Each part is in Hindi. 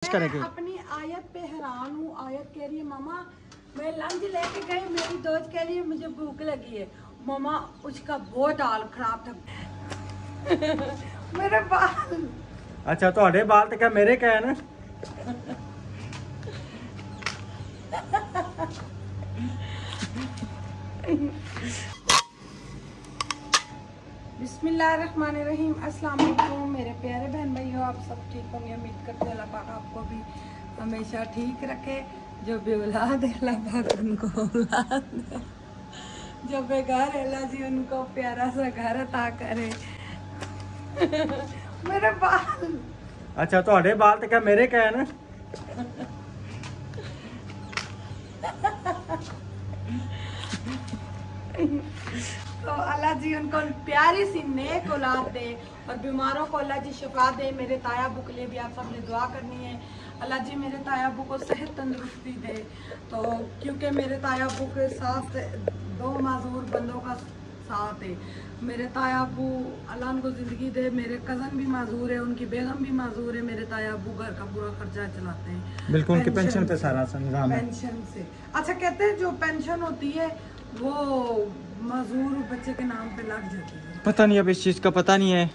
करेंगे। अपनी आयत पे हैरान हूँ। आयत कह रही है मामा मैं लंच लेके गई, मेरी दोस्त कह रही है मुझे भूख लगी है। मामा उसका बहुत हाल खराब था। मेरे बाल अच्छा तो बाल तो क्या मेरे क्या है ना। बिस्मिल्लाहिर्रहमानिर्रहीम। अस्सलाम वालेकुम मेरे प्यारे बहन भाइयों, आप सब ठीक होंगे। उम्मीद करते हैं अल्लाह पाक आपको भी हमेशा ठीक रखे। जो भी औलाद है अल्लाह पाक उनको औलाद दे, जो बेघर है अल्लाह जी उनको प्यारा सा घर अता करे। मेरे बाल अच्छा तो बाल तो क्या मेरे क्या है ना। तो अल्लाह जी उनको प्यारी सी नेक औलाद दे और बीमारों को अल्लाह जी शिफा दे। मेरे ताया अबू के लिए भी आप सब ने दुआ करनी है। अल्लाह जी मेरे ताया अबू को सेहत तंदुरुस्ती दे। तो क्योंकि मेरे ताया अबू के साथ दो माजूर बंदों का साथ है। मेरे ताया अबू अल्लाह उनको ज़िंदगी दे। मेरे कज़न भी माजूर है, उनकी बेगम भी माजूर है। मेरे ताया अबू घर का पूरा खर्चा चलाते हैं बिल्कुल उनकी पेंशन पे सारा निजाम है। पेंशन से। अच्छा कहते हैं जो पेंशन होती है वो मजदूर बच्चे के नाम पे लग जाती है। पता नहीं, अब इस चीज का पता नहीं है,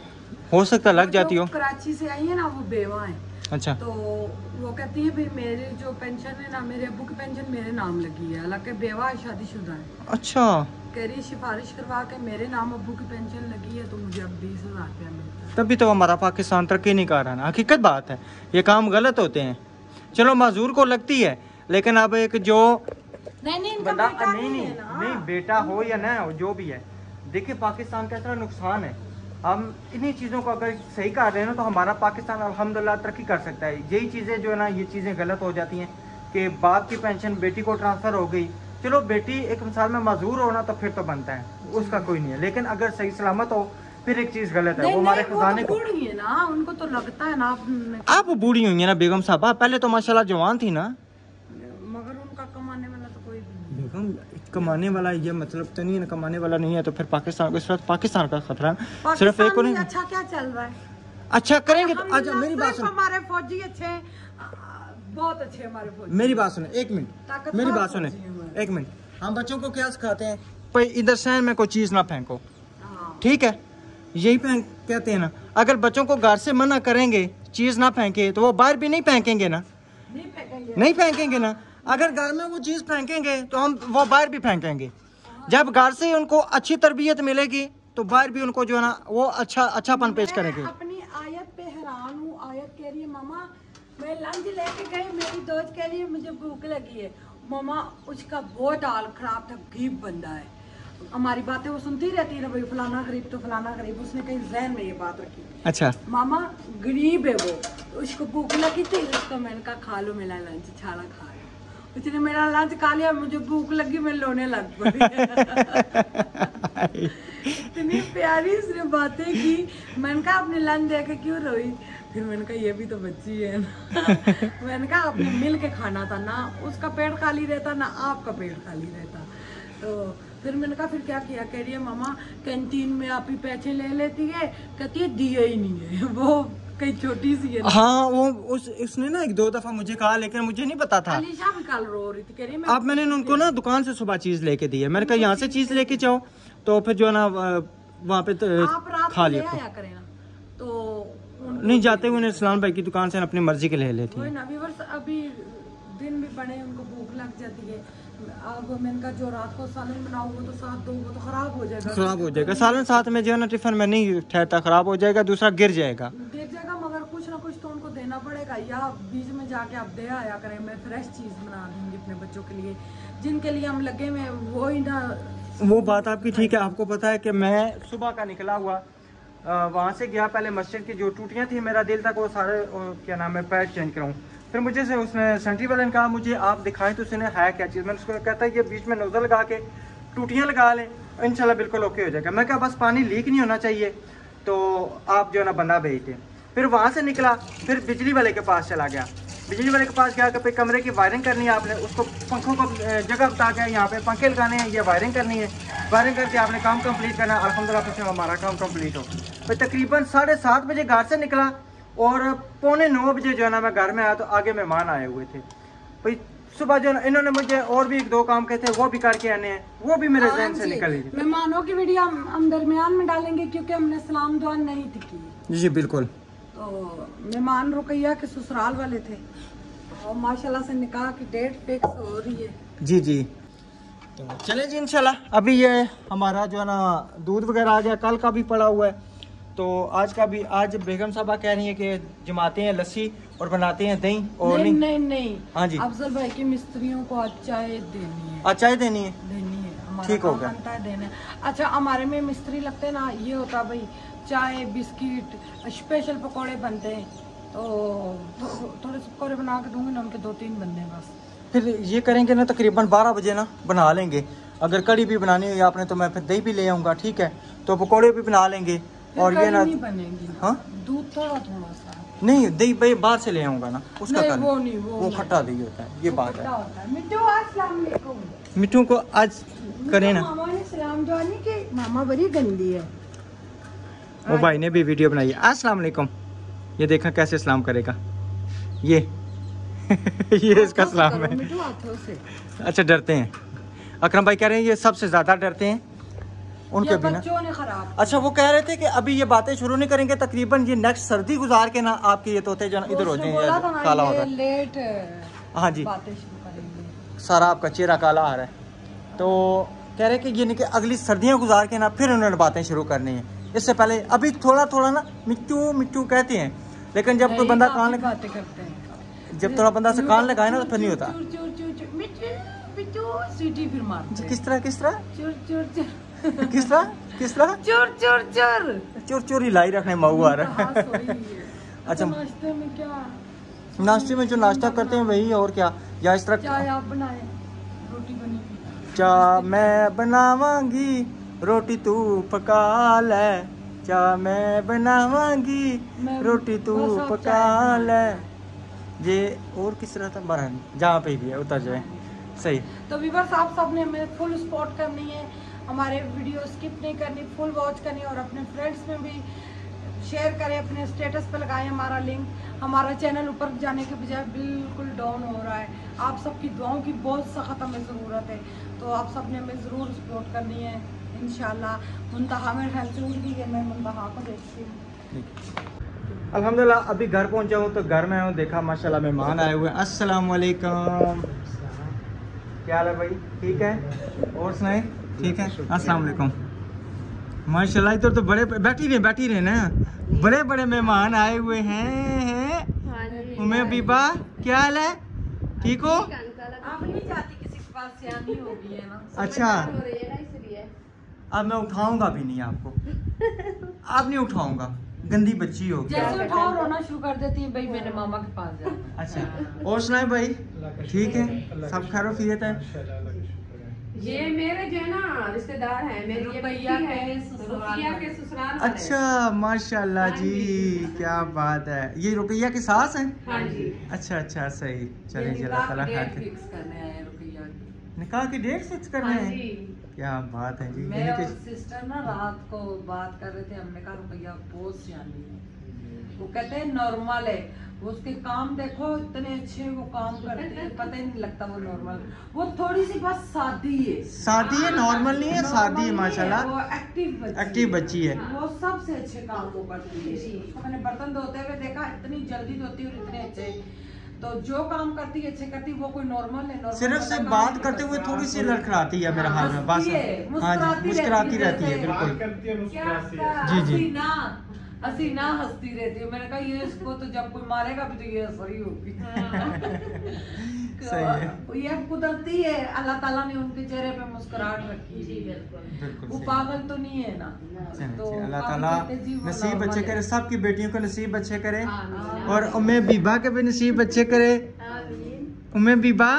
हो सकता लग जाती हो। कराची से आई है ना, वो बेवा है। अच्छा तो वो कहती है भाई मेरे जो पेंशन है ना, मेरे अब्बू की पेंशन मेरे नाम लगी है, हालांकि बेवा है, शादीशुदा है। अच्छा कह रही सिफारिश करवा के मेरे नाम अब्बू की पेंशन लगी है तो मुझे अब 20,000 रुपया मिलता है। तभी तो हमारा पाकिस्तान तरक्की नहीं कर रहा ना। हकीकत बात है, ये काम गलत होते हैं। चलो मजदूर को लगती है, लेकिन अब एक जो नहीं बंदा नहीं बेटा हो या ना हो, जो भी है, देखिए पाकिस्तान का इतना नुकसान है। हम इन्हीं चीज़ों को अगर सही कर रहे हैं ना तो हमारा पाकिस्तान अल्हम्दुलिल्लाह तरक्की कर सकता है। यही चीज़ें जो है ना, ये चीज़ें गलत हो जाती हैं कि बाप की पेंशन बेटी को ट्रांसफ़र हो गई। चलो बेटी एक मिसाल में मजदूर हो ना तो फिर तो बनता है, उसका कोई नहीं है, लेकिन अगर सही सलामत हो फिर एक चीज़ गलत है। वो हमारे खजाने को बूढ़ी है ना, उनको तो लगता है ना। आप बूढ़ी हुई है ना बेगम साहबा, पहले तो माशाल्लाह जवान थी ना। मगर उनका कमाने वाला तो कोई भी नहीं। बेगम कमाने वाला ये मतलब तो नहीं है, कमाने वाला नहीं है तो फिर पाकिस्तान को इस वक्त पाकिस्तान का खतरा है। सिर्फ एक नहीं। अच्छा क्या चल रहा है? अच्छा करेंगे तो अच्छा मेरी बात सुनो। हमारे फौजी अच्छे हैं, बहुत अच्छे हमारे फौजी। मेरी बात सुने एक मिनट, मेरी बात सुने एक मिनट। हम बच्चों को क्या सिखाते हैं, भाई इधर सहन में कोई चीज ना फेंको, ठीक है, यही कहते हैं ना। अगर बच्चों को घर से मना करेंगे चीज ना फेंके तो वो बाहर भी नहीं फेंकेंगे ना, नहीं फेंकेंगे ना। अगर घर में वो चीज फेंकेंगे तो हम वो बाहर भी फेंकेंगे। जब घर से उनको अच्छी तरबियत मिलेगी तो बाहर भी उनको जो है ना वो अच्छापन पेश करेंगे। अपनी आयत पे हैरान हूँ। आयत कह रही है मामा मैं लंच लेके गई, मेरी दोस्त कह रही है मुझे भूख लगी है। मामा उसका बहुत हाल खराब था, गरीब बंदा है। हमारी बातें वो सुनती रहती है ना, भाई फलाना गरीब तो फलाना गरीब, उसने कहीं जहन में ये बात रखी। अच्छा मामा गरीब है वो, उसको भूख लगी थी, उसको मैंने कहा खा लो मेरा लंच, छाला खा लो। उसने मेरा लंच खा लिया, मुझे भूख लगी, मैं रोने लग पड़ी। इतनी प्यारी उसने बातें की। मैंने कहा अपने लंच देके क्यों रोई? फिर मैंने कहा ये भी तो बच्ची है ना। मैंने कहा आपने मिल के खाना था ना, उसका पेट खाली रहता ना आपका पेट खाली रहता। तो फिर मैंने कहा फिर क्या किया? कह रही है मामा कैंटीन में आप ही पैसे ले लेती है, कहती है दिए ही नहीं है, वो कहीं छोटी सी है ना। हाँ वो उसने ना एक दो दफा मुझे कहा, लेकिन मुझे नहीं पता था। अलीशा भी कल रो रही थी, कह रही अब मैंने उनको ना दुकान से सुबह चीज लेके दी है। मैंने कहा यहाँ से चीज लेके जाओ, तो फिर जो है ना वहाँ पे खा लिया करें ना। तो नहीं जाते हुए इस्लाम भाई की दुकान से अपनी मर्जी के ले लेती है। अभी दिन भी बड़े, उनको भूख लग जाती है। अब मैंने कहा जो रात को सालन बनाओ वो तो साथ दो, वो तो खराब हो जाएगा। खराब हो जाएगा सालन साथ में जो है ना टिफिन में नहीं ठहरता, खराब हो जाएगा, दूसरा गिर जाएगा। मगर कुछ ना कुछ तो उनको देना पड़ेगा, या बीच में जाके आप दे आया करें। मैं फ्रेश चीज बना दूंगी अपने बच्चों के लिए, जिनके लिए हम लगे में वो ही ना। वो बात आपकी ठीक है। आपको पता है कि मैं सुबह का निकला हुआ वहाँ से गया, पहले मस्जिद की जो टूटियाँ थी, मेरा दिल था कि वो सारे क्या नाम है पैड चेंज कराऊँ। फिर मुझे से उसने सेंट्री वाले ने कहा मुझे आप दिखाएं तो उसने है क्या चीज़। मैंने उसको कहता है ये बीच में नोजल लगा के टूटियाँ लगा लें, इंशाल्लाह बिल्कुल ओके हो जाएगा। मैं क्या बस पानी लीक नहीं होना चाहिए, तो आप जो है ना बंदा भेज दें। फिर वहाँ से निकला, फिर बिजली वाले के पास चला गया। बिजली वाले के पास गया कि भाई कमरे की वायरिंग करनी है आपने, उसको पंखों को जगह बता के यहाँ पे पंखे लगाने हैं, ये वायरिंग करनी है, वायरिंग करके आपने काम कंप्लीट करना है। अल्हम्दुलिल्लाह फिर हमारा काम कंप्लीट हो। फिर तकरीबन 7:30 बजे घर से निकला, और 8:45 बजे जो है ना मैं घर में आया तो आगे मेहमान आए हुए थे भाई। सुबह जो इन्होंने मुझे और भी 1-2 काम कहते वो भी करके आने हैं, वो भी मेरे जहन से निकल गए। मेहमानों की वीडियो हम दरमियान में डालेंगे क्योंकि हमने सलाम दुआ नहीं थी की। जी बिल्कुल। तो मेहमान रुकैया के ससुराल वाले थे और माशाल्लाह से निकाह की डेट फिक्स हो रही है। जी जी, तो चले जी इंशाल्लाह। अभी ये हमारा जो है ना दूध वगैरह आ गया, कल का भी पड़ा हुआ है, तो आज का भी। आज बेगम साहबा कह रही है कि जमाते हैं लस्सी और बनाते हैं दही। और नहीं हाँ जी, अफजल भाई के मिस्त्रियों को आज चाय देनी है। आज चाय देनी है, ठीक हो गया। देना। अच्छा हमारे में मिस्त्री लगते हैं ना, ये होता भाई चाय बिस्किट स्पेशल पकौड़े बनते हैं, तो थोड़े से पकौड़े बना के दूंगी ना उनके 2-3 बनने बस। फिर ये करेंगे ना तकरीबन 12 बजे ना बना लेंगे। अगर कड़ी भी बनानी हुई आपने तो मैं फिर दही भी ले आऊँगा, ठीक है, तो पकौड़े भी बना लेंगे। और ये ना बनेगी, हाँ दूध थोड़ा सा नहीं, दही भाई बाहर से ले आऊंगा ना, उसका नहीं, वो खट्टा दही होता है, ये बात है। मिट्टू मिट्टू को आज करें ना, मामा ने सलाम दुआनी के मामा बड़ी गंदी है। वो भाई ने भी वीडियो बनाई है। अस्सलाम वालेकुम, ये देखा कैसे सलाम करेगा ये ये इसका सलाम है। अच्छा डरते हैं, अकरम भाई कह रहे हैं ये सबसे ज्यादा डरते हैं उनके बिना। खराब। अच्छा वो कह रहे थे कि अभी ये बातें शुरू नहीं करेंगे, तकरीबन ये नेक्स्ट सर्दी गुजार के ना आपके ये तोते जो इधर हो जाएंगे, काला हो रहा है। लेट हाँ जी, बातें शुरू करेंगे, सारा आपका चेहरा काला आ रहा है। तो कह रहे कि ये नहीं कि अगली सर्दियाँ गुजार के ना फिर उन्होंने बातें शुरू करनी है। इससे पहले अभी थोड़ा थोड़ा ना मिट्टू मिट्टू कहते हैं, लेकिन जब कोई बंदा कान बातें करते हैं, जब थोड़ा बंदा से कान लगाए ना तो फिर नहीं होता। सीटी फिर मारते। किस तरह किस तरह किस तरह चोर चोरी लाई रखने मऊ आ रहा है। अच्छा नाश्ते में क्या? नाश्ते में जो नाश्ता करते हैं वही, और क्या? या इस तरह चाय आप बनाए, रोटी बनी, चाय मैं बनावांगी रोटी तू पका ले, चाय मैं बनावांगी रोटी तू पका ले। ये और किस तरह था बरहन, जहाँ पे भी है उतर जाए सही। तो व्यूअर्स आप सब ने हमें फुल सपोर्ट करनी है, हमारे वीडियो स्किप नहीं करनी, फुल वॉच करनी, और अपने फ्रेंड्स में भी शेयर करें, अपने स्टेटस पे लगाएं हमारा लिंक। हमारा चैनल ऊपर जाने के बजाय बिल्कुल डाउन हो रहा है, आप सबकी दुआओं की बहुत सख्त हमें ज़रूरत है, तो आप सब ने हमें ज़रूर सपोर्ट करनी है इंशाल्लाह। मुंतहा मेरे ख्याल से उड़ गई है, मैं मुंतहा को देखती हूँ। अल्हम्दुलिल्लाह अभी घर पहुंचा हूँ, तो घर में हूँ, देखा माशाल्लाह मेहमान आए हुए हैं। अस्सलाम वालेकुम, क्या हाल है भाई? ठीक है, और सुनाए? ठीक है, अस्सलाम वालेकुम। माशाल्लाह इधर तो बड़े बैठी रहे ना, बड़े बड़े मेहमान आए हुए हैं। उमे बीबा क्या हाल है, ठीक हो? आप नहीं जाती किसी के पास, सियानी हो गई है ना। अच्छा अब मैं उठाऊंगा भी नहीं आपको, आप नहीं उठाऊंगा, गंदी बच्ची हो। जैसे उठाओ रोना शुरू कर देती है भाई, मैंने मामा के पास जाना। अच्छा और सुनाए भाई, ठीक है, सब खैर खैरियत है? ये मेरे जो है ना रिश्तेदार हैं, मेरे भैया के ससुराल। अच्छा माशाल्लाह जी, क्या बात है। ये रुकैया की सास है? हाँ जी। अच्छा अच्छा सही, चलिए जी अल्लाह ताला खैर करे। निकाह की डेट फिक्स करने हैं, क्या बात है जी। मैं और सिस्टर ना रात को बात कर रहे थे, हमने कहा रुपया बहुत सियानी है, वो कहते हैं नॉर्मल है, वो उसके काम देखो इतने अच्छे वो काम करते हैं, पता ही नहीं लगता वो नॉर्मल, वो थोड़ी सी बस शादी है, नॉर्मल नहीं है, शादी है माशाल्लाह, वो एक्टिव बच्ची है, वो सबसे अच्छे काम वो करती है। उसको मैंने बर्तन धोते हुए देखा, इतनी जल्दी धोती है और इतने अच्छे, तो जो काम करती है अच्छे करती, वो कोई नॉर्मल है। सिर्फ से बात करते हुए थोड़ी सी लड़खड़ाती है मेरा हाल में, बस हाँ जी, मुस्कुराती रहती है बिल्कुल। जी जी हसीना हंसती रहती है। मैंने कहा ये इसको तो जब कोई मारेगा भी तो ये असर ही होगी। सही है, ये कुदरती है, अल्लाह ताला ने उनके चेहरे पे मुस्कुराहट रखी है, वो पागल तो नहीं है ना। तो अल्लाह ताला नसीब अच्छे करे, सबकी बेटियों को नसीब अच्छे करे, और उम्मे बीबा के भी नसीब अच्छे करे। उम्मे बीबा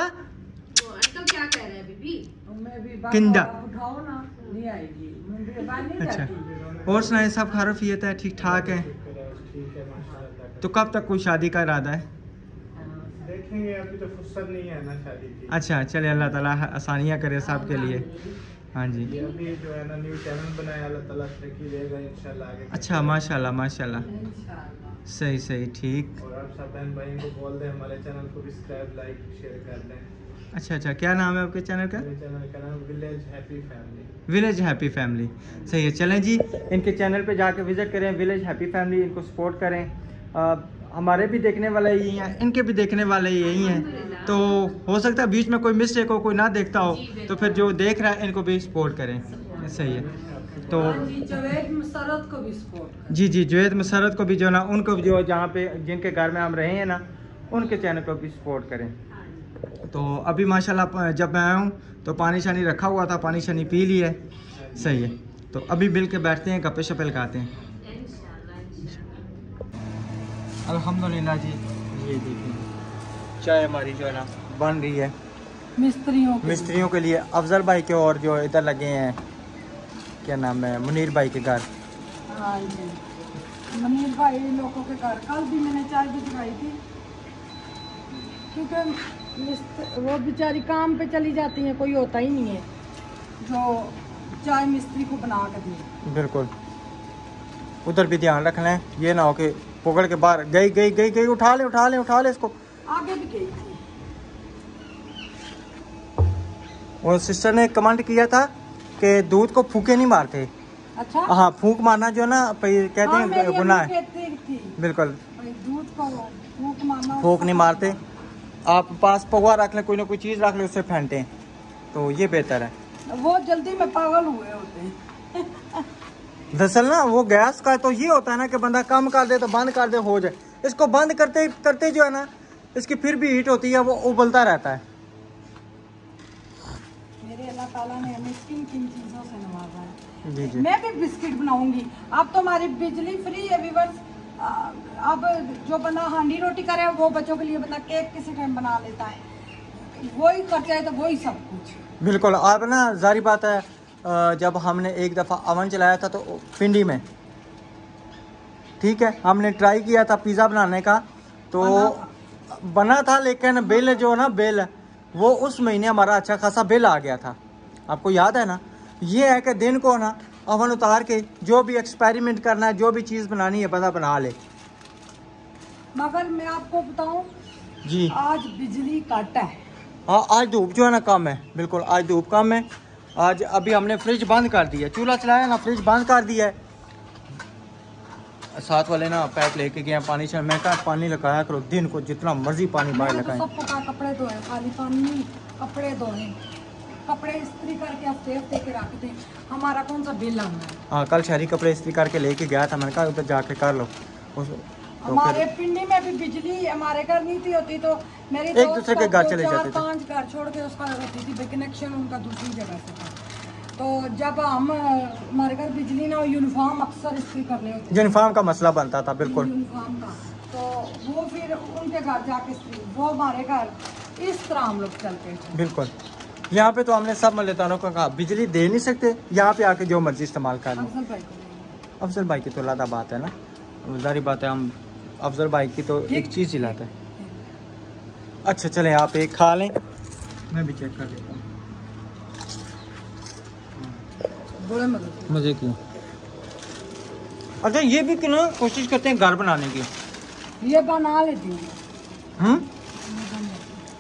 क्या कह रहे हैं बीबी? उम्मे बीबा किंदा उठाओ ना, नहीं आएगी, उम्मे बीबा नहीं अच्छा जाती। और सुनाए, सब खैरियत है, ठीक ठाक है? तो कब तक कोई शादी का इरादा है? देखेंगे, अभी तो फुर्सत नहीं है ना शादी की। अच्छा चले, अल्लाह ताला आसानियाँ करे सब के लिए। हाँ जी, अभी जो है ना न्यू चैनल बनाया, अल्लाह ताला तरक्की देगा इंशाल्लाह आगे। अच्छा माशाल्लाह माशाल्लाह। सही सही ठीक। और आप सब बहन भाई को बोल दें हमारे चैनल को भी सब्सक्राइब लाइक शेयर कर दें। अच्छा अच्छा, क्या नाम है आपके चैनल का? मेरे चैनल का नाम village happy family. Village happy family, सही है। चलें जी, इनके चैनल पे जाके विज़िट करें, विलेज हैप्पी फैमिली, इनको सपोर्ट करें। हमारे भी देखने वाले यही हैं, इनके भी देखने वाले यही हैं, तो हो सकता है बीच में कोई मिस्टेक हो, कोई ना देखता हो, तो फिर जो देख रहा है इनको भी सपोर्ट करें, सही है। तो जावेद मसरत को भी सपोर्ट। जी जी, जावेद मसरत को भी जो ना, उनको भी जो जहाँ पे जिनके घर में हम रहे हैं ना, उनके चैनल को भी सपोर्ट करें। तो अभी माशाल्लाह जब मैं आया हूँ तो पानी शानी रखा हुआ था, पानी शानी पी लिया है, सही है। तो अभी मिल के बैठते हैं, गप्पे शप्पे लगाते हैं अल्हम्दुलिल्लाह जी। ये देखिए चाय हमारी जो है ना बन रही है मिस्त्रियों के लिए, अफजल भाई के और जो इधर लगे हैं, क्या नाम है, मुनीर भाई के घर। हाँ जी, मुनीर भाई लोगों के घर कल भी मैंने चाय भिजवाई थी, क्योंकि वो बेचारी काम पे चली जाती हैं, कोई होता ही नहीं है जो चाय मिस्त्री को बना कर दे। बिल्कुल, उधर भी ध्यान रखना है, ये ना हो कि पकड़ के बाहर गई, उठा ले इसको। आगे भी गई थी। और सिस्टर ने कमेंट किया था कि दूध को फूके नहीं मारते। अच्छा, हाँ, फूक मारना जो ना कहते हैं गुनाह है। बिल्कुल, दूध को फूक मारना, फूक नहीं मारते। आप पास पगवा रख लें, कोई ना कोई चीज़ रख लें, उससे फेंटें, तो ये बेहतर है। वो जल्दी में पागल हुए होते हैं। दरअसल ना वो गैस का तो ये होता है ना कि बंदा कम कर दे तो बंद कर दे, हो जाए। इसको बंद करते करते जो है ना, इसकी फिर भी हीट होती है, वो उबलता रहता है। मेरे अल्लाह ताला ने हमें किन किन चीज़ों से नवाजा है। जी जी, मैं भी बिस्किट बनाऊंगी। अब तो हमारी बिजली फ्री है व्यूअर्स। अब जो बंदा हांडी रोटी करे वो बच्चों के लिए बंदा केक किसी टाइम बना लेता है, वही खर्चा है तो वही सब कुछ। बिल्कुल। आप ना जारी बात है, जब हमने एक दफ़ा अवन चलाया था तो पिंडी में, ठीक है, हमने ट्राई किया था पिज़्ज़ा बनाने का, तो बना था, लेकिन बिल जो ना, बिल वो उस महीने हमारा अच्छा खासा बिल आ गया था। आपको याद है ना? ये है कि दिन को ना अवन उतार के जो भी एक्सपेरिमेंट करना है, जो भी चीज़ बनानी है बंदा बना ले। मगर मैं आपको बताऊं जी, आज बिजली कट है। हाँ, आज धूप जो है ना कम है, बिल्कुल आज धूप कम है। आज अभी हमने फ्रिज बंद कर दिया, चूल्हा चलाया ना, फ्रिज बंद कर दिया है। साथ वाले ना पैक लेके गए पानी से, मैं कहा पानी लगाया करो, दिन को जितना मर्जी पानी बाहर लगाए। सब पका कपड़े धोए, खाली पानी नहीं, कपड़े धोए, कपड़े इस्त्री करके आप सेफ दे के रखते हैं। हमारा कौन सा बिल आना है? हाँ, कल शहरी कपड़े इस्त्री करके लेके गया था, मैंने कहा उधर जाके कर लो। हमारे पिंडी में भी बिजली हमारे घर नहीं थी होती, तो मेरी एक दूसरे के घर चले जाते थे। 4-5 घर छोड़ के उसका होती थी कनेक्शन, उनका दूसरी जगह से था। तो जब हम हमारे घर बिजली ना हो, यूनिफॉर्म अक्सर इस्त्री करने होते थे, यूनिफॉर्म का मसला बनता था, बिल्कुल यूनिफॉर्म का। तो वो फिर उनके घर जाके इस्त्री, वो हमारे घर इस तरह हम लोग चलते थे। बिल्कुल। यहाँ पे तो हमने सब मलेतानों को कहा बिजली दे नहीं सकते, यहाँ पे आके जो मर्जी इस्तेमाल कर लो। अफजल भाई की तो लादा बात है ना, जारी बात है, हम अफजल भाई की तो एक चीज़ हिलाता है। अच्छा चलें, आप एक खा लें, मैं भी चेक कर लेता हूँ। मज़े की। अच्छा, ये भी कि ना कोशिश करते हैं घर बनाने की, ये बना लेती हूँ,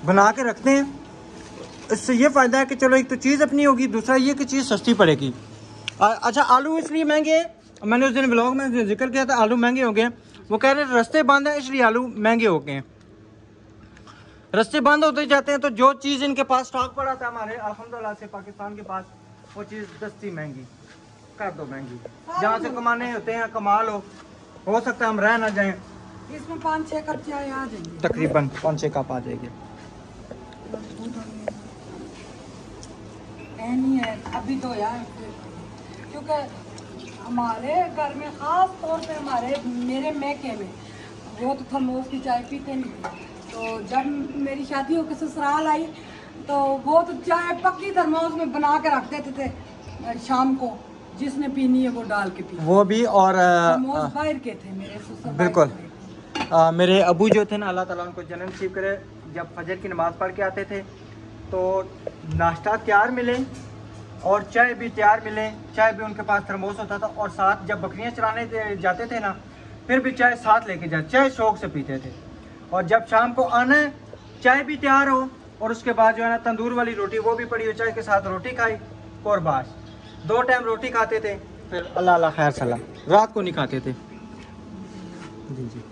बना के रखते हैं। इससे ये फ़ायदा है कि चलो एक तो चीज़ अपनी होगी, दूसरा ये कि चीज़ सस्ती पड़ेगी। अच्छा, आलू इसलिए महंगे हैं, मैंने उस दिन व्लॉग में जिक्र किया था, आलू महंगे हो गए। वो कह रहे हैं रास्ते बंद हैं इसलिए आलू महंगे हो गए हैं। रास्ते बंद होते जाते हैं तो जो चीज़ इनके पास स्टॉक पड़ा था हमारे अल्हम्दुलिल्लाह से पाकिस्तान के पास, वो चीज़ दस्ती महंगी कर दो, महंगी। जहाँ से कमाने होते हैं कमा लो, हो सकता है हम रह ना जाएं। इसमें 5-6 कप चाय आ जाएंगे, तकरीबन 5-6 कप आ जाएंगे। नहीं है अभी तो यार, क्योंकि हमारे घर में ख़ास तौर पे मेरे मैके में वो तो थर्मोस की चाय पीते नहीं। तो जब मेरी शादी होकर ससुराल आई तो वो तो चाय पक्की थर्मोस में बना के रख देते थे, शाम को जिसने पीनी है वो डाल के पी। वो भी और थर्मोस बाहर के थे मेरे ससुर। बिल्कुल। मेरे अबू जो थे ना, अल्लाह ताला उनको जन्नत नसीब करे, जब फजर की नमाज़ पढ़ के आते थे तो नाश्ता तैयार मिले और चाय भी तैयार मिले। चाय भी उनके पास थर्मोस होता था, और साथ जब बकरियां चराने जाते थे ना फिर भी चाय साथ लेके जाते, चाय शौक से पीते थे। और जब शाम को आना है, चाय भी तैयार हो और उसके बाद जो है ना तंदूर वाली रोटी वो भी पड़ी हो, चाय के साथ रोटी खाई और बस 2 टाइम रोटी खाते थे। फिर अल्लाह अल्लाह खैर सलाम, रात को नहीं खाते थे। जी जी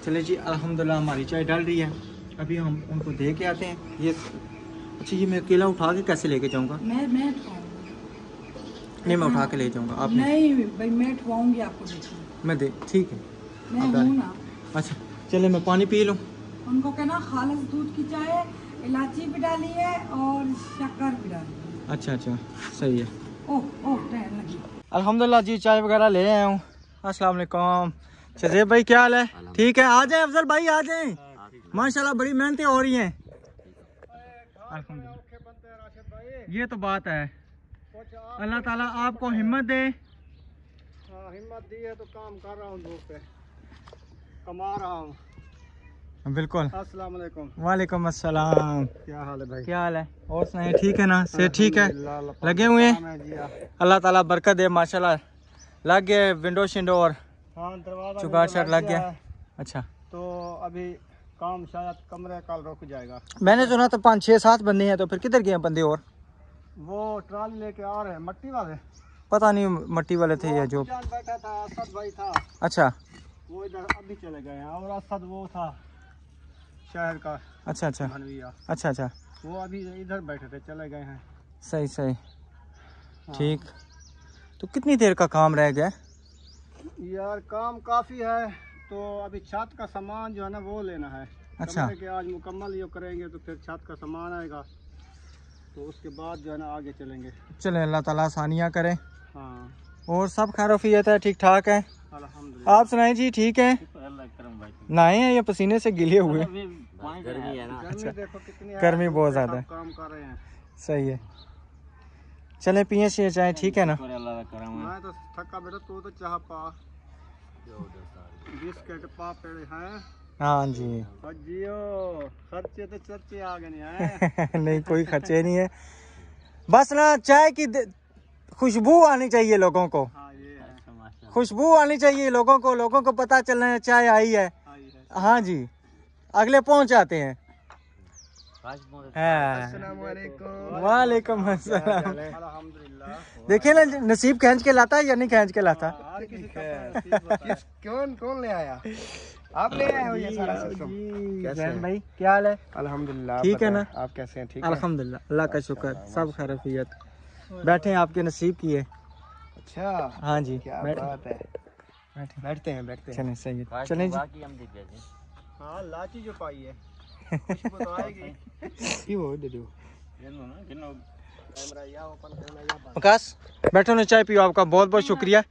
चले जी, अल्हम्दुलिल्लाह हमारी चाय डल रही है, अभी हम उनको दे के आते हैं। ये अच्छा, ये मैं अकेला उठा के कैसे लेके जाऊँगा? मैं नहीं, मैं उठा के ले जाऊँगा। आप नहीं भाई, मैं उठवाऊंगी आपको, मैं दे, ठीक है, मैं हूँ ना। अच्छा चले, मैं पानी पी लूँ। उनको कहना खालिस दूध की चाय, इलायची भी डाली है और शक्कर भी डाली है। अच्छा अच्छा, सही है। ओह ओह, टहल लगी। अल्हम्दुलिल्लाह जी, चाय वगैरह ले आया हूँ। अस्सलाम वालेकुम। शज़ेब भाई क्या हाल है? ठीक है, आ जाए अफजल भाई, आ जाए। माशाल्लाह बड़ी मेहनतें हो रही हैं। ये तो बात है, अल्लाह ताला आपको हिम्मत दे। हिम्मत दी है तो काम कर रहा हूँ, धूप पे कमा रहा हूँ। बिल्कुल। अस्सलाम वालेकुम। वालेकुम अस्सलाम। क्या हाल है भाई? क्या हाल है? और सुनाइए, ठीक है ना? से ठीक है, लगे हुए हैं। अल्लाह ताला बरकत दे, माशाल्लाह लग गए विंडो शिंडो और दरवाजा चुगाड़ शट लग गया। अच्छा, तो अभी काम शायद कमरे कल रुक जाएगा। मैंने सुना तो 5 6 7 बंदे हैं, तो फिर किधर गए बंदे? और वो ट्राली लेके आ रहे हैं, मट्टी वाले। पता नहीं मट्टी वाले थे या जो। बैठा था, असद भाई था। अच्छा, वो इधर अभी चले गए हैं। और असद वो था शहर का। अच्छा अच्छा भनविया। अच्छा अच्छा, वो अभी इधर बैठे थे, चले गए हैं। सही सही, हाँ। ठीक। तो कितनी देर का काम रह गया? यार काम काफी है, तो अभी छत का सामान जो है ना वो लेना है। अच्छा, कि आज मुकम्मल ये करेंगे तो फिर छत का सामान आएगा, तो उसके बाद जो है ना आगे चलेंगे। चले, अल्लाह ताला आसानियाँ करे। हाँ, और सब खैरियत है, ठीक ठाक है? अल्हम्दुलिल्लाह। आप सुनाए जी, ठीक है? नहाए हैं या पसीने से गिले हुए? गर्मी है ना। अच्छा, देखो कितनी है, गर्मी बहुत ज्यादा है। काम कर रहे हैं। सही है, चले पिए से चाय, ठीक है ना? मैं तो थका बेटा, तू तो चाह पा। बिस्किट पा पेड़े हैं। हाँ जी। जियो खर्चे तो चर्चे आ गए नहीं है। नहीं, कोई खर्चे नहीं है, बस ना चाय की खुशबू आनी चाहिए लोगों को। हाँ, ये है। खुशबू आनी चाहिए लोगों को पता चलना है चाय आई है। हाँ जी, अगले पहुंच जाते हैं। वालेकुम अस्सलाम। अल्हम्दुलिल्लाह। देखिए ना, नसीब खींच के लाता है या नहीं खींच के लाता? कौन ले आया? आप ले आए हो ये सारा सिस्टम? जैन भाई क्या हाल है? अल्हम्दुलिल्लाह। ठीक है ना? आप कैसे हैं? ठीक है अल्हम्दुलिल्लाह, अल्लाह का शुक्र, सब खैरियत। बैठे हैं, आपके नसीब की है। अच्छा, हाँ जी, क्या बात है। बैठते हैं। चलें, सही है, चलें जी। हाँ, लाची जो पाई है खुशबू तो आएगी। वो दे दो आकाश, बैठो ना, चाय पियो। आपका बहुत बहुत शुक्रिया।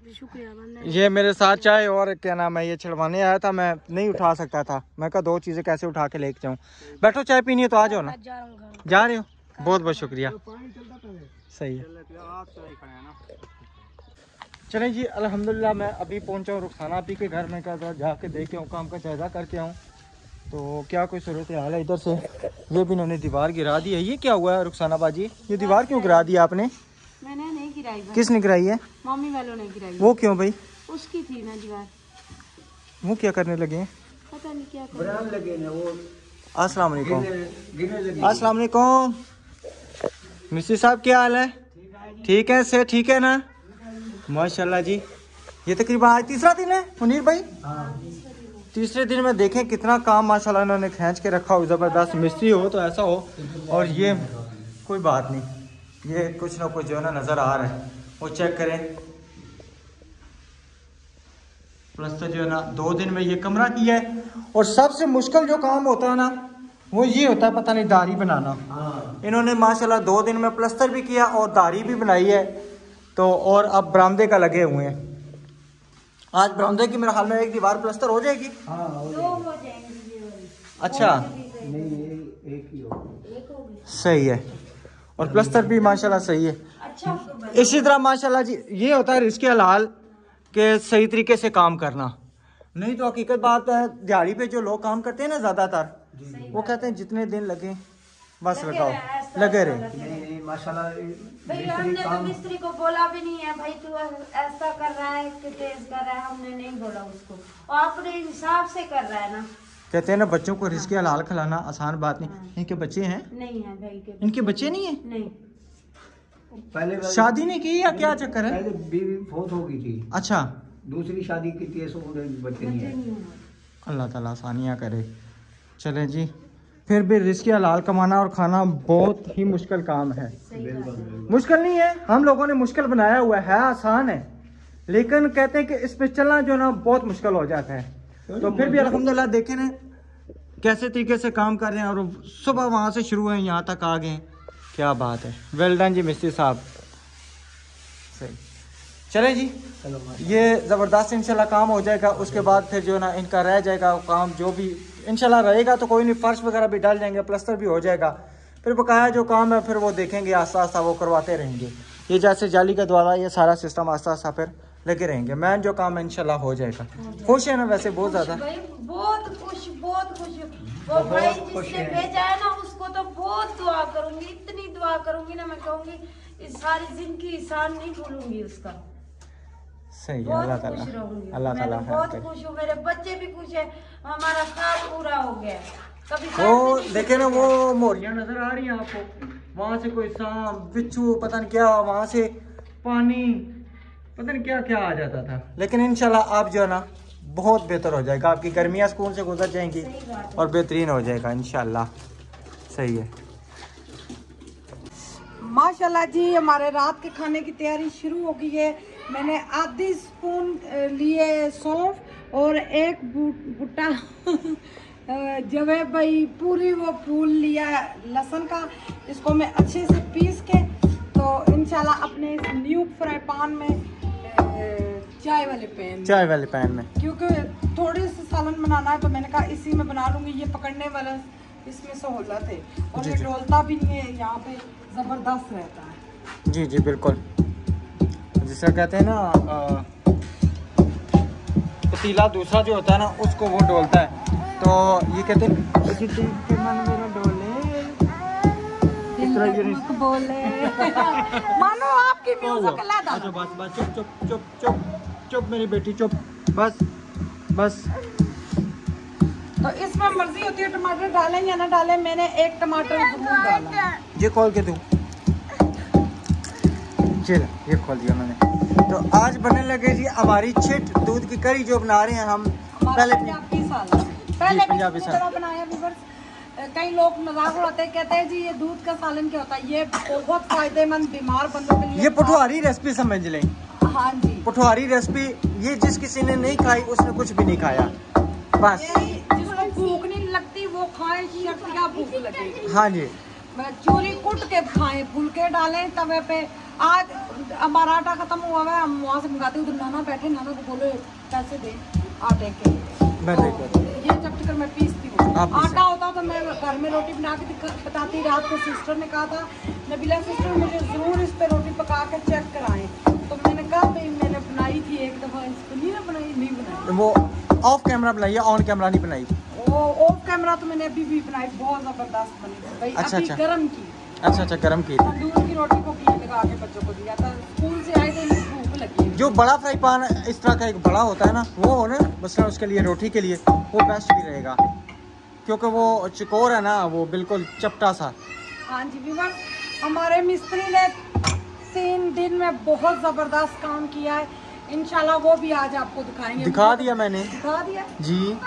ये मेरे साथ चाय और क्या नाम है, ये छिड़वाने आया था, मैं नहीं उठा सकता था। मैं कहा 2 चीजें कैसे उठा के लेके जाऊँ। बैठो, चाय पीनी है तो आ जाओ ना। जा रहे हो? बहुत बहुत शुक्रिया, सही है। चलें जी, अल्हम्दुलिल्लाह मैं अभी पहुंचा हूँ रुखसाना आपी के घर में। क्या जाके देख के आऊँ, काम का जायजा करके आऊँ तो क्या कोई सूरत हाल है इधर से। ये भी इन्होंने दीवार गिरा दी है। ये क्या हुआ है रुखसाना बाजी, ये दीवार क्यों गिरा दी आपने? मैंने नहीं गिराई, किसने गिराई है? मम्मी वालों ने गिराई। वो क्यों भाई? उसकी थी ना दीवार, वो क्या करने लगे हैं? पता नहीं क्या कर लगे ना वो। अस्सलाम वालेकुम। अस्सलाम वालेकुम। मिस्त्री साहब क्या हाल है? ठीक है, से ठीक है ना? माशाल्लाह जी। ये तकरीबन आज 3रा दिन है मुनीर भाई? तीसरे दिन में देखें कितना काम माशाल्लाह इन्होंने खींच के रखा हो। ज़बरदस्त मिस्त्री हो तो ऐसा हो। और ये कोई बात नहीं, ये कुछ ना कुछ जो है ना नज़र आ रहा है, वो चेक करें। प्लस्तर जो है ना 2 दिन में ये कमरा किया है। और सबसे मुश्किल जो काम होता है ना वो ये होता है, पता नहीं, दारी बनाना। इन्होंने माशाल्लाह 2 दिन में प्लस्तर भी किया और दारी भी बनाई है। तो और अब बरामदे का लगे हुए हैं। आज बरामदे की मेरे हाल में एक दीवार प्लस्तर हो जाएगी। हाँ, हो जाएंगे। अच्छा, नहीं, एक ही हो। सही है। और प्लस्तर भी माशाल्लाह सही है। अच्छा, इसी तरह माशाल्लाह जी ये होता है रिस्क हलाल के सही तरीके से काम करना। नहीं तो हकीकत बात है, दिहाड़ी पे जो लोग काम करते हैं ना ज़्यादातर, वो कहते हैं जितने दिन लगे बस लगाओ, लगे रहे। माशाल्लाह भाई हमने तो मिस्त्री को बोला भी नहीं है भाई तू ऐसा कर रहा है कि तेज कर रहा है, हमने नहीं बोला उसको, और अपने हिसाब से कर रहा है ना। कहते हैं ना बच्चों को रिस्क हलाल खिलाना आसान बात नहीं। इनके बच्चे हैं? नहीं है भाई के इनके बच्चे नहीं है? नहीं। पहले शादी नहीं की या क्या चक्कर है? पहले बीवी फौत हो गई थी। अच्छा, दूसरी शादी की थी, बच्चे नहीं है। अल्लाह ताला आसानियाँ करे। चलें जी, फिर भी रिस्क हलाल कमाना और खाना बहुत ही मुश्किल काम है। मुश्किल नहीं है, हम लोगों ने मुश्किल बनाया हुआ है, आसान है, लेकिन कहते हैं कि इस पे चलना जो ना बहुत मुश्किल हो जाता है। तो फिर भी अल्हम्दुलिल्लाह देखें ना कैसे तरीके से काम कर रहे हैं, और सुबह वहाँ से शुरू है यहाँ तक आ गए। क्या बात है, वेल डन जी मिस्त्री साहब। सही, चले जी, ये ज़बरदस्त इंशाल्लाह काम हो जाएगा। उसके बाद फिर जो ना इनका रह जाएगा काम, जो भी इंशाल्लाह रहेगा तो कोई नहीं, फर्श वगैरह भी डाल जाएंगे, प्लस्तर भी हो जाएगा। फिर बकाया जो काम है फिर वो देखेंगे, आस्ता आस्ता वो करवाते रहेंगे। ये जैसे जाली का द्वारा ये सारा सिस्टम आस्ता आस्ता फिर लगे रहेंगे। मैन जो काम है इंशाल्लाह हो जाएगा। खुश है ना वैसे बहुत ज़्यादा? बहुत खुश, बहुत खुश। वो भाई जिसने भेजा है ना उसको तो बहुत दुआ करूंगी, इतनी दुआ करूंगी ना, मैं कहूंगी इस सारी जिंदगी एहसान नहीं भूलूंगी उसका। सही है, अल्लाह ताला, अल्लाह ताला बहुत खुश हूँ, मेरे बच्चे भी खुश है, हमारा ख्वाब पूरा हो गया। कभी वो देखे ना वो मोरियां नजर आ रही हैं आपको, वहाँ से कोई सांप बिच्छू पता नहीं क्या, वहाँ से पानी पता नहीं क्या क्या आ जाता था। लेकिन इंशाल्लाह आप जो है ना बहुत बेहतर हो जाएगा, आपकी गर्मियाँ स्कूल से गुजर जाएंगी और बेहतरीन हो जाएगा इंशाल्लाह। सही है माशाल्लाह जी। हमारे रात के खाने की तैयारी शुरू हो गई है। मैंने आधी स्पून लिए सौंफ और एक बुट्टा जवे भाई पूरी वो फूल लिया लहसुन का। इसको मैं अच्छे से पीस के तो इंशाल्लाह अपने इस न्यू फ्राई पैन में चाय वाले पैन में, क्योंकि थोड़ी सी सालन बनाना है तो मैंने कहा इसी में बना लूंगी। ये पकड़ने वाला इसमें सहूलत है और ये डोलता भी नहीं है, यहाँ पे जबरदस्त रहता है। जी जी बिल्कुल, जिसे कहते हैं ना पतीला दूसरा जो होता है ना उसको वो डोलता है। तो ये कहते हैं बोले मानो आपकी म्यूजिक लगा। अच्छा बस बस, चुप चुप चुप चुप चुप मेरी बेटी चुप, बस बस। तो इसमें मर्जी होती है टमाटर डालें या ना डालें, मैंने एक टमाटर जरूर डाला। ये खोल के दूं, चल ये खोल दिया मैंने। तो आज बनने लगे जी हमारी छिट दूध की करी जो बना रहे हैं हम। पहले पंजाबी सालन बनाया। कई लोग मजाक उड़ाते हैं, कहते हैं जी ये दूध का सालन क्या होता है। ये बहुत फायदेमंद बीमार बंदों के लिए। ये पठवारी रेसिपी समझ लें। हाँ जी, पठवारी रेसिपी, ये जिस किसी ने नहीं खाई उसने कुछ भी नहीं खाया। बस जिसको भूख नहीं लगती वो खाए, शक्तियाँ भूख लगेगी। हाँ जी, चूरी कुट के खाएं, फुलके डालें तवे पे। आज हमारा आटा खत्म हुआ है, हम वहाँ से मंगाते। उधर नाना बैठे, नाना को बोलो पैसे दे आटे के। ये जब तक मैं पीसती हूँ, आटा होता तो मैं घर में रोटी बना के बताती। रात को सिस्टर ने कहा था नबीला सिस्टर मुझे जरूर इस पे रोटी पका कर चेक कराएं। तो मैंने कहा भाई मैंने बनाई थी एक दफा, इसको नहीं ना बनाई, नहीं बनाई। वो ऑफ कैमरा बनाई है, ऑन कैमरा नहीं बनाई। वो ऑफ कैमरा तो मैंने अभी भी बनाई, बहुत जबरदस्त बनी थी भाई। अच्छा, अभी अच्छा। गरम की। अच्छा गरम की। तंदूर की रोटी को घी लगा के बच्चों को दिया था, स्कूल से आए थे, भूख लगी। जो बड़ा फ्राई पैन इस तरह का एक बड़ा होता है ना, वो हो ना बस उसके लिए रोटी के लिए वो बेस्ट भी रहेगा, क्योंकि वो चिकोर है ना, वो बिल्कुल चपटा सा। हाँ जी व्यूअर्स, हमारे मिस्त्री ने 3 दिन में बहुत जबरदस्त काम किया है। इंशाल्लाह वो भी आज आपको दिखाएंगे। दिखा दिया मैंने, दिखा दिया जी।